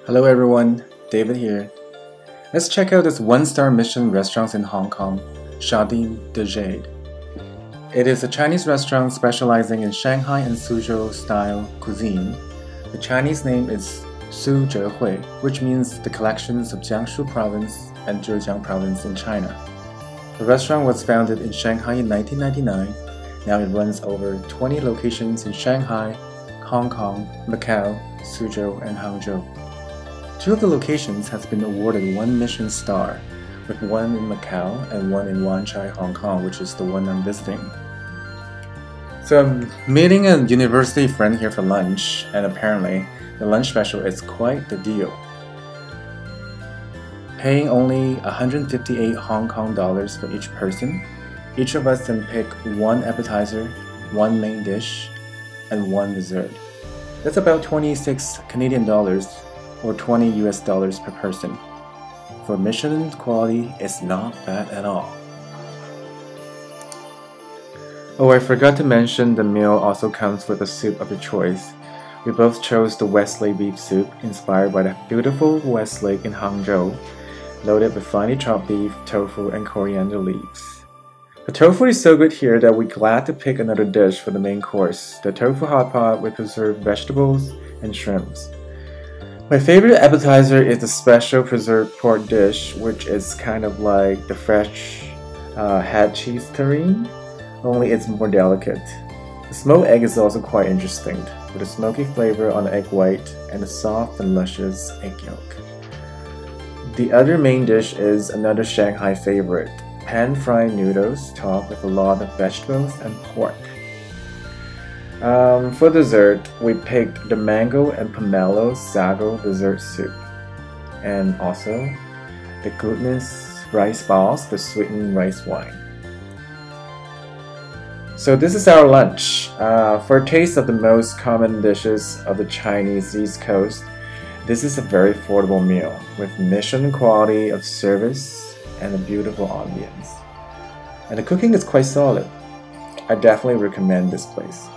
Hello everyone, David here. Let's check out this one-star Michelin restaurant in Hong Kong, Jardin de Jade. It is a Chinese restaurant specializing in Shanghai and Suzhou style cuisine. The Chinese name is Suzhou, which means the collections of Jiangsu province and Zhejiang province in China. The restaurant was founded in Shanghai in 1999. Now it runs over 20 locations in Shanghai, Hong Kong, Macau, Suzhou, and Hangzhou. Two of the locations has been awarded one Michelin star, with one in Macau and one in Wan Chai, Hong Kong, which is the one I'm visiting. So I'm meeting a university friend here for lunch, and apparently the lunch special is quite the deal. Paying only 158 Hong Kong dollars for each person, each of us can pick one appetizer, one main dish, and one dessert. That's about 26 Canadian dollars or 20 US dollars per person. For Michelin quality, it's not bad at all. Oh, I forgot to mention the meal also comes with a soup of your choice. We both chose the Westlake beef soup, inspired by the beautiful Westlake in Hangzhou, loaded with finely chopped beef, tofu, and coriander leaves. The tofu is so good here that we're glad to pick another dish for the main course, the tofu hot pot with preserved vegetables and shrimps. My favorite appetizer is the special preserved pork dish, which is kind of like the fresh head cheese terrine, only it's more delicate. The smoked egg is also quite interesting, with a smoky flavor on the egg white and a soft and luscious egg yolk. The other main dish is another Shanghai favorite, pan-fried noodles topped with a lot of vegetables and pork. For dessert, we picked the mango and pomelo sago dessert soup, and also the glutinous rice balls with sweetened rice wine. So this is our lunch. For a taste of the most common dishes of the Chinese East Coast, this is a very affordable meal with Michelin quality of service and a beautiful ambience. And the cooking is quite solid. I definitely recommend this place.